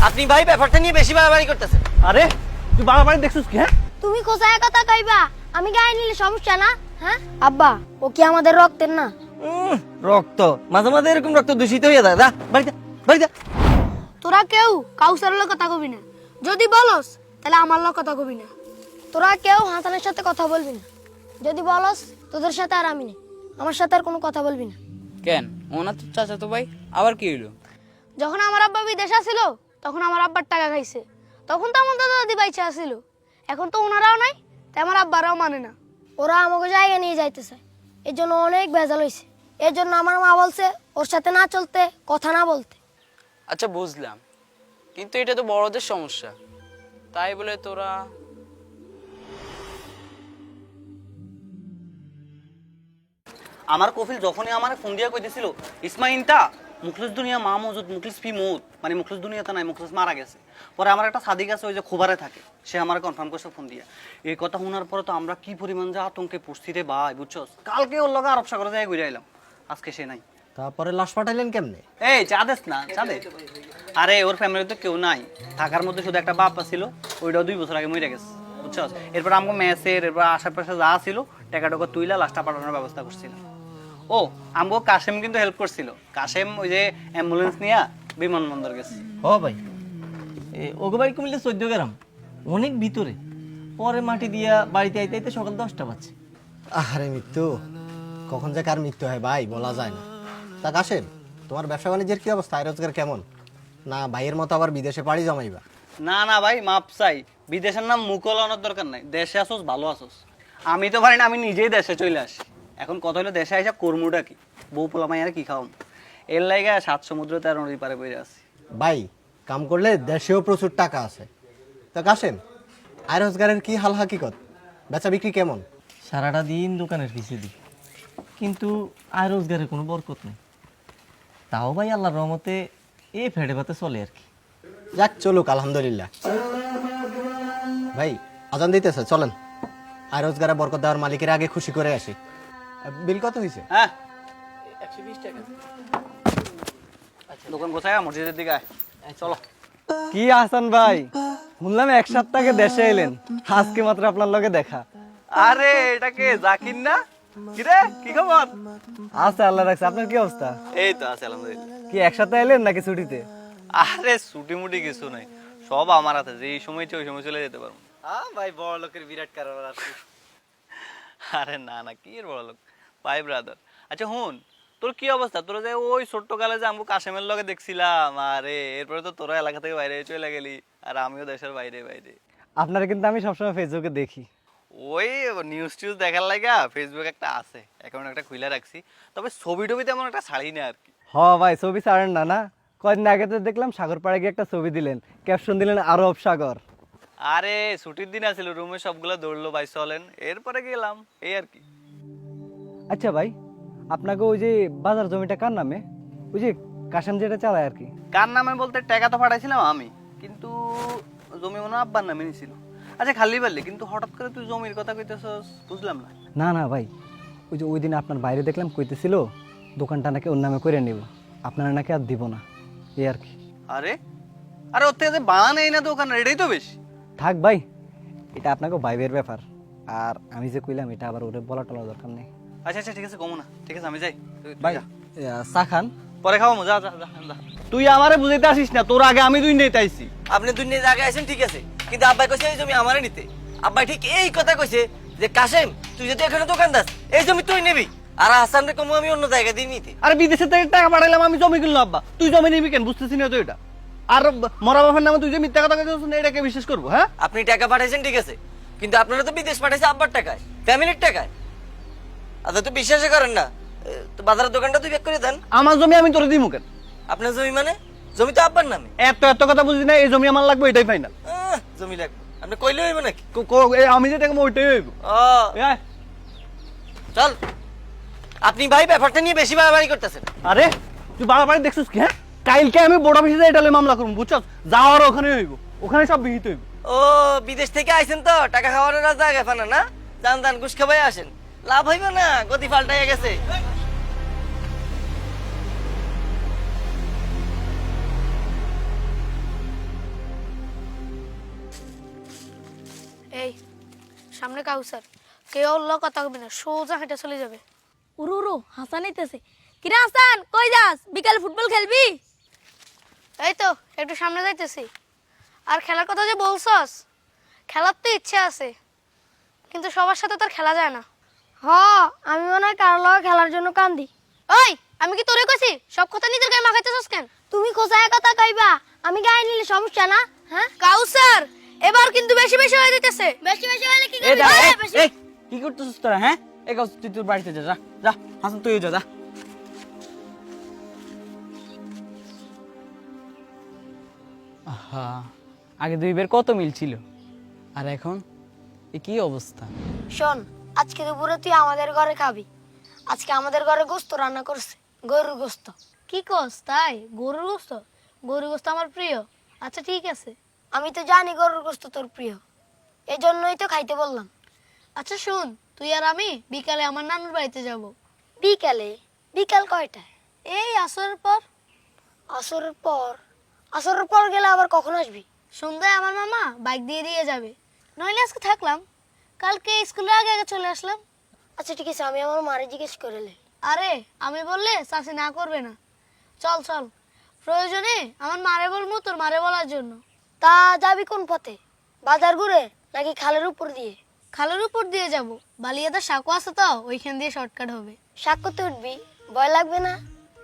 আপনি ভাই ব্যাপারটা নিয়ে বেশি বাড়াবাড়ি করতেছেন। আরে তুই বাড়াবাড়ি দেখছিস কি? হ্যাঁ তুমি কোথায় কথা কইবা? আমি গায়ে নিলে সমস্যা না? হ্যাঁ আব্বা, ও কি আমাদের রক্তের না? রক্ত মাঝে মাঝে এরকম রক্ত দূষিত হয়ে যায়। যা বাড়িতে বাড়িতে। তোরা কেউ কাউসারের লোক কথা কবি না। যদি বলস তাহলে আমার লোক কথা কবি না। তোরা কেউ হাসানের সাথে কথা বলবি না। যদি বলস তোদের সাথে আর আমি নেই, আমার সাথে আর কোনো কথা বলবি না। কেন ওনার তো চাচা তো ভাই, আবার কি হইলো? যখন আমার আব্বা বিদেশে ছিল তখন আমার আব্বার টাকা খাইছে, তখন তো আমার দাদা দাদি বাইচা ছিল। এখন তো ওনারাও নাই, তাই আমার আব্বারাও মানে না। ওরা আমাকে জায়গা নিয়ে যাইতেছে, এর জন্য অনেক ভেজাল হয়েছে। এর জন্য আমার মা বলছে ওর সাথে না চলতে, কথা না বলতে। আচ্ছা বুঝলাম, কিন্তু এটা তো বড়দের সমস্যা, তাই বলে তোরা। আমার কফিল যখনই আমার ফোন দিয়া কইতেছিল ইসমাইনটা মুখলিস দুনিয়া মা মজুদ মুখলিস ফি মৌত, মানে মুখলিস দুনিয়াতে নাই, মুখলিস মারা গেছে। পরে আমার একটা সাদিক আছে ওই যে খোবারে থাকে, সে আমার কনফার্ম করছে ফোন দিয়া। এই কথা শোনার পরে তো আমরা কি পরিমাণ যে আতঙ্কে পড়ছি রে ভাই, বুঝছস? কালকে ওর লগে আরব সাগরে যাই ঘুরে আইলাম, আজকে সে নাই। তারপরে লাশ পাঠাইলেন কেমনে? এই চা দেস না, চা দে। আরে ওর ফ্যামিলিতে কেউ নাই, থাকার মধ্যে শুধু একটা বাপ ছিল, ওইটাও 2 বছর আগে মরে গেছে, বুঝছস? এরপর আমাকে মেসের এরপর আশেপাশে যা ছিল টাকা টাকা তুইলা লাশটা পাঠানোর ব্যবস্থা করছিলাম। ও আমগো কাশেম কিন্তু হেল্প করছিল। কাশেম ওই যে অ্যাম্বুলেন্স নিয়ে বিমানবন্দর গেছে। ও ভাই ওগো বাড়ি কুমিল্লা 14 গ্রাম, অনেক ভিতরে। পরে মাটি দিয়া বাড়িতে আইতে আইতে সকাল 10টা বাজছে। আরে মৃত্যু, কখন যে কার মৃত্যু হয় ভাই বলা যায় না। তা কাশেম, তোমার ব্যবসা বাণিজ্যের কি অবস্থা? আয় রোজগার কেমন? না ভাইয়ের মতো আবার বিদেশে পাড়ি জমাইবা? না না ভাই মাপ চাই, বিদেশের নাম মুকল আনার দরকার নাই, দেশে আসোস ভালো আসোস। আমি তো পারি না, আমি নিজেই দেশে চলে আসি। এখন কথা হলো দেশে আইসা কর্মটা কি, বউ পোলা মাইয়ার কি খাওয়াম, এর লাইগা 7 সমুদ্র 13 নদী পারে বইরে আছি। ভাই কাম করলে দেশেও প্রচুর টাকা আছে। তা কাশেম, আয় রোজগারের কি হাল হাকিকত? বেচা বিক্রি কেমন? সারাটা দিন দোকানের পিছিয়ে দিই, কিন্তু আয় রোজগারের কোনো বরকত নেই। তাও ভাই আল্লাহর রহমতে এই ফেটে ভাতে চলে আর কি। যাক চলুক আলহামদুলিল্লাহ। ভাই আজান দিতেছে, চলেন আয় রোজগারে বরকত দেওয়ার মালিকের আগে খুশি করে আসি। বিল কত হয়েছে? হ্যাঁ 120 টাকা। আচ্ছা দোকান গোছায় মসজিদের দিকে আয়, চলো। কি আহসান ভাই, শুনলাম 1 সপ্তাহ আগে দেশে এলেন, আজকে মাত্র আপনার লগে দেখা। আরে এটা কে জাকির না? কিরে কি খবর? আচ্ছা আল্লাহ রাখছে, আপনার কি অবস্থা? এই তো আছে আলহামদুলিল্লাহ। কি একসাথে এলেন নাকি ছুটিতে? আরে ছুটি মুটি কিছু নাই, সব আমার হাতে, যে এই সময় ওই সময় চলে যেতে পারবো। হ্যাঁ ভাই বড় লোকের বিরাট কারবার আছে। আরে না না, কি এর বড় লোক ভাই ব্রাদার। আচ্ছা হুন, তোর কি অবস্থা? তোরা যে ওই ছোট্ট কালে যে আমগো কাশেমের লগে দেখছিলাম, আরে এরপরে তো তোরা এলাকা থেকে বাইরে চলে গেলি, আর আমিও দেশের বাইরে বাইরে। আপনারা কিন্তু আমি সবসময় ফেসবুকে দেখি। ওই নিউজ টিউজ দেখার লাগা ফেসবুক একটা আছে, অ্যাকাউন্ট একটা খুলে রাখছি, তবে ছবি টবি তেমন একটা ছাড়ি না আর কি। হ ভাই ছবি ছাড়েন না? না কয়েকদিন আগে তো দেখলাম সাগর পাড়ে গিয়ে একটা ছবি দিলেন, ক্যাপশন দিলেন আরব সাগর। আরে ছুটির দিন আছিল, রুমে সবগুলো দৌড়লো ভাই চলেন, এরপরে গেলাম এই আর কি। আচ্ছা ভাই, আপনাকে ওই যে বাজার জমিটা কার নামে? ওই যে কাশেম যেটা চালায় আর কি। কার নামে বলতে টাকা তো পাঠাইছিলাম আমি, কিন্তু জমি মনে হয় আব্বার নামে নিছিল। আচ্ছা খালি পারলি, কিন্তু হঠাৎ করে তুই জমির কথা কইতেছস, বুঝলাম না। না না ভাই, ওই যে ওই দিন আপনার বাইরে দেখলাম কইতেছিল দোকানটা নাকি ওর নামে করে নেব, আপনারা নাকি আর দিব না, এই আর কি। আরে আরে ওর থেকে যে বাড়া নেই না দোকান, এটাই তো বেশি। থাক ভাই, এটা আপনাকে ভাইবের ব্যাপার, আর আমি যে কইলাম এটা আবার ওরে বলা টলা দরকার নেই। আচ্ছা আচ্ছা ঠিক আছে কমো না, ঠিক আছে আমি যাই। তুই ভাই যা। চা খান? পরে খাওয়াবো, যা যা যা যা। তুই আমারে বুঝাইতে আসিস না, তোর আগে আমি দুই নিতে আইছি। আপনি দুনিয়া জায়গায় আছেন ঠিক আছে, কিন্তু আব্বাই কইছে এই জমি আমারে নিতে। আব্বাই ঠিক এই কথা কইছে যে কাশেম তুই যদি এখানে দোকান দাস এই জমি তুই নিবি, আর হাসান রে কমু আমি অন্য জায়গা দিয়ে নিতে। আরে বিদেশে থেকে টাকা পাঠাইলাম, আমি জমি কিনলাম আব্বা, তুই জমি নিবি কেন? বুঝতেছি না তো এটা। আর মরা বাবার নামে তুই যে মিথ্যা কথা কইছিস না, এটাকে বিশ্বাস করবো? হ্যাঁ আপনি টাকা পাঠাইছেন ঠিক আছে, কিন্তু আপনারা তো বিদেশ পাঠাইছে আব্বার টাকায়, ফ্যামিলির টাকায়। আচ্ছা তো বিশ্বাসই করেন না, তো বাজারের দোকানটা তুই বেক করে দেন। আমার জমি আমি তোরে দিমু কেন? আপনার জমি মানে? জমি তো আব্বার নামে। এত এত কথা বুঝি না, এই জমি আমার লাগবে, এটাই ফাইনাল। জমি লাগবে আপনি কইলে হইব নাকি? আমি যে টাকা ওইটাই হইব। ও চল, আপনি ভাই ব্যাপারটা নিয়ে বেশি বাড়াবাড়ি করতেছেন। আরে তুই বাড়াবাড়ি দেখছিস কি? হ্যাঁ কালকে আমি বড় অফিসে এটা লই মামলা করব, বুঝছস? যাওয়ার ওখানে হইব, ওখানে সব বিহিত হইব। ও বিদেশ থেকে আইছেন তো টাকা খাওয়ানোর আর জায়গা পানা না, জান জান ঘুষ খাবাই আসেন, লাভ হইব না, গতি পাল্টাইয়া গেছে। এই সামনে কাউসার, কেউ অল্লাহ কথা হবে না, সোজা হেঁটে চলে যাবে। উরু উরু হাসান আইতেছে। কিরে হাসান, কই যাস? বিকাল ফুটবল খেলবি? এই তো একটু সামনে যাইতেছি। আর খেলার কথা যে বলছস, খেলার তো ইচ্ছে আছে, কিন্তু সবার সাথে তো আর খেলা যায় না। হ, আমি মনে হয় কারো লগে খেলার জন্য কান্দি। ওই, আমি কি তোরে কইছি সব কথা নিজের গায়ে মাখাইতেছস কেন? তুমি কোথায় কথা কইবা, আমি গায়ে নিলে সমস্যা না? হ্যাঁ কাউসার, এবার কিন্তু বেশি বেশি হয়ে যাইতেছে। বেশি বেশি হলে কি এই করবি? দাঁড়া, এই, বেশি- এই কি করতেছিস তোরা? হ্যাঁ, এই কাজ তুই তোর বাড়িতে যা, যা যা। হাসান তুইও যা, যা। আহা, আগে 2 বের কত মিল ছিল, আর এখন এ কি অবস্থা? শোন, আজকে দুপুরে তুই আমাদের ঘরে খাবি। আজকে আমাদের ঘরে গোস্ত রান্না করছে, গরুর গোস্ত। কি কস তাই? গরুর গোস্ত? গরুর গোস্ত আমার প্রিয়। আচ্ছা ঠিক আছে, আমি তো জানি গরুর গোস্ত তোর প্রিয়, এই জন্যই তো খাইতে বললাম। আচ্ছা শোন, তুই আর আমি বিকালে আমার নানুর বাড়িতে যাব। বিকালে? বিকাল কয়টায়? এই আসরের পর। আসরের পর? আসরের পর গেলে আবার কখন আসবি? সন্ধ্যায় আমার মামা বাইক দিয়ে দিয়ে যাবে। নইলে আজকে থাকলাম, কালকে স্কুলের আগে আগে চলে আসলাম। আচ্ছা ঠিক আছে, আমি আমার মারে জিজ্ঞেস করে লে। আরে আমি বললে চাচি না করবে না। চল চল, প্রয়োজনে আমার মারে বলবো তোর মারে বলার জন্য। তা যাবি কোন পথে? বাজার ঘুরে নাকি খালের উপর দিয়ে? খালের উপর দিয়ে যাব, বালিয়াদা সাঁকো আছে তো, ওইখান দিয়ে শর্টকাট হবে। সাঁকোতে উঠবি, ভয় লাগবে না?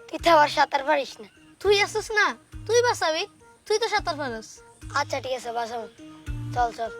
তুই তো আবার সাঁতার পারিস না। তুই আসিস না, তুই বাঁচাবি, তুই তো সাঁতার পারিস। আচ্ছা ঠিক আছে, বাঁচাবো। চল চল।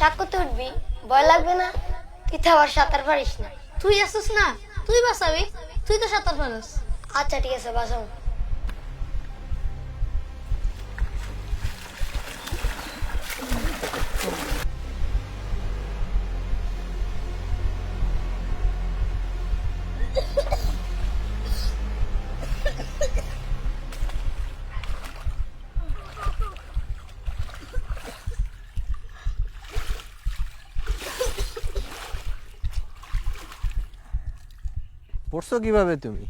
সাঁকোতে উঠবি, ভয় লাগবে না? তুই তো আবার সাঁতার পারিস না। তুই আসিস না, তুই বাঁচাবি, তুই তো সাঁতার পারিস। আচ্ছা ঠিক আছে, বাঁচাবো। পড়ছো কিভাবে তুমি?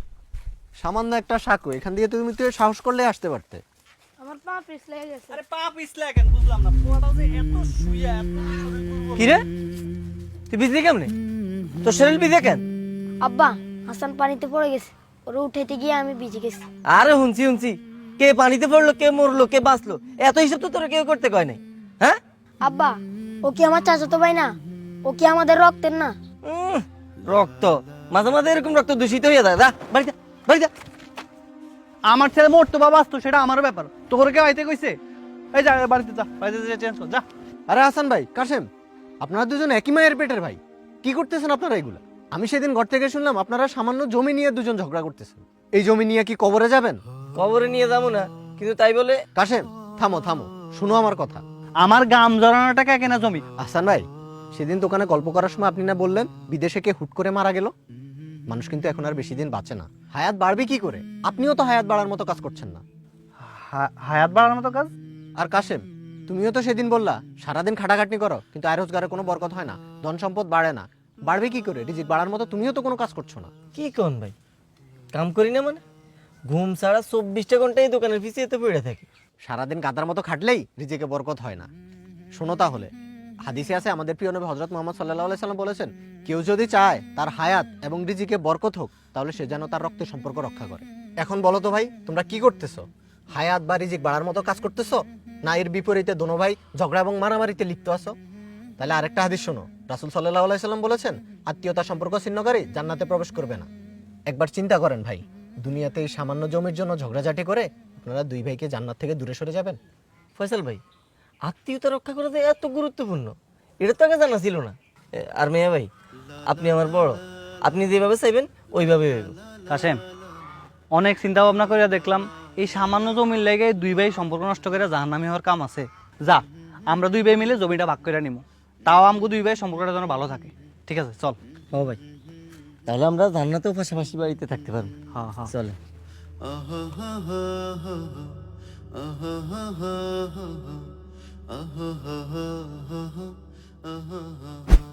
সামান্য একটা সাঁকো, এখান দিয়ে তুমি তো সাহস করলে আসতে পারতে। আমার পা পিছলে গেছে। আরে পা পিছলে কেন বুঝলাম না, পুরাটাও যে এত শুইয়া এত কি রে, তুই ভিজলি কেমনে? তোর শরীর ভিজে কেন? আব্বা, হাসান পানিতে পড়ে গেছে, ওরে উঠাইতে গিয়ে আমি ভিজে গেছি। আরে হুনছি হুনছি, কে পানিতে পড়লো, কে মরলো, কে বাঁচলো, এত হিসাব তো তোরা কেউ করতে কয় নাই। হ্যাঁ আব্বা, ও কি আমার চাচাতো ভাই না? ও কি আমাদের রক্তের না? রক্ত মাঝে মাঝে এরকম রক্ত দূষিত হয়ে যায়। যা বাড়িতে, বাড়িতে। আমার ছেলে মরতো বা বাঁচতো সেটা আমার ব্যাপার, তোর কেউ আইতে কইছে? এই যা বাড়িতে যা, বাড়িতে যা চেঞ্জ কর যা। আরে হাসান ভাই, কাশেম, আপনারা দুজন একই মায়ের পেটের ভাই, কি করতেছেন আপনারা এগুলা? আমি সেদিন ঘর থেকে শুনলাম আপনারা সামান্য জমি নিয়ে দুজন ঝগড়া করতেছেন। এই জমি নিয়ে কি কবরে যাবেন? কবরে নিয়ে যাবো না, কিন্তু তাই বলে। কাশেম, থামো থামো, শুনো আমার কথা। আমার গাম জড়ানো টাকা কেনা জমি। হাসান ভাই, সেদিন দোকানে গল্প করার সময় আপনি না বললেন বিদেশে কে হুট করে মারা গেল? মানুষ কিন্তু এখন আর বেশি দিন বাঁচে না। হায়াত বাড়বে কি করে? আপনিও তো হায়াত বাড়ার মতো কাজ করছেন না। হায়াত বাড়ানোর মতো কাজ? আর কাশেম, তুমিও তো সেদিন বললা সারাদিন খাটাখাটনি করো, কিন্তু আয় রোজগারে কোনো বরকত হয় না, ধন সম্পদ বাড়ে না। বাড়বে কি করে? রিজিক বাড়ার মতো তুমিও তো কোনো কাজ করছো না। কি কোন ভাই, কাম করি না মানে? ঘুম ছাড়া 24টা ঘন্টা এই দোকানের পিছিয়ে তো পড়ে থাকি। সারাদিন গাদার মতো খাটলেই রিজিকে বরকত হয় না। শোনো তাহলে, হাদিসে আছে আমাদের প্রিয় নবী হযরত মুহাম্মদ সাল্লাল্লাহু আলাইহি সাল্লাম বলেছেন, কেউ যদি চায় তার হায়াত এবং রিজিকে বরকত হোক, তাহলে সে যেন তার রক্তের সম্পর্ক রক্ষা করে। এখন বলো তো ভাই, তোমরা কি করতেছো? হায়াত বা রিজিক বাড়ার মতো কাজ করতেছো, না এর বিপরীতে দোনো ভাই ঝগড়া এবং মারামারিতে লিপ্ত আছো? তাহলে আরেকটা হাদিস শোনো, রাসূল সাল্লাল্লাহু আলাইহি সাল্লাম বলেছেন, আত্মীয়তা সম্পর্ক ছিন্নকারী জান্নাতে প্রবেশ করবে না। একবার চিন্তা করেন ভাই, দুনিয়াতে এই সামান্য জমির জন্য ঝগড়াঝাটি করে আপনারা দুই ভাইকে জান্নাত থেকে দূরে সরে যাবেন? ফয়সাল ভাই, আত্মীয়তা রক্ষা করা যে এত গুরুত্বপূর্ণ, এটা তো আগে জানা ছিল না। আর মেয়া ভাই, আপনি আমার বড়, আপনি যেভাবে চাইবেন ওইভাবে হইব। কাশেম, অনেক চিন্তা ভাবনা করে দেখলাম এই সামান্য জমির লেগে দুই ভাই সম্পর্ক নষ্ট করে জাহান্নামী হওয়ার কাম আছে। যা, আমরা দুই ভাই মিলে জমিটা ভাগ করে নিব, তাও আমগো দুই ভাই সম্পর্কটা যেন ভালো থাকে। ঠিক আছে, চল। ও ভাই, তাহলে আমরা জান্নাতেও পাশাপাশি বাড়িতে থাকতে পারবো। হ্যাঁ হ্যাঁ, চলে। Uh-huh.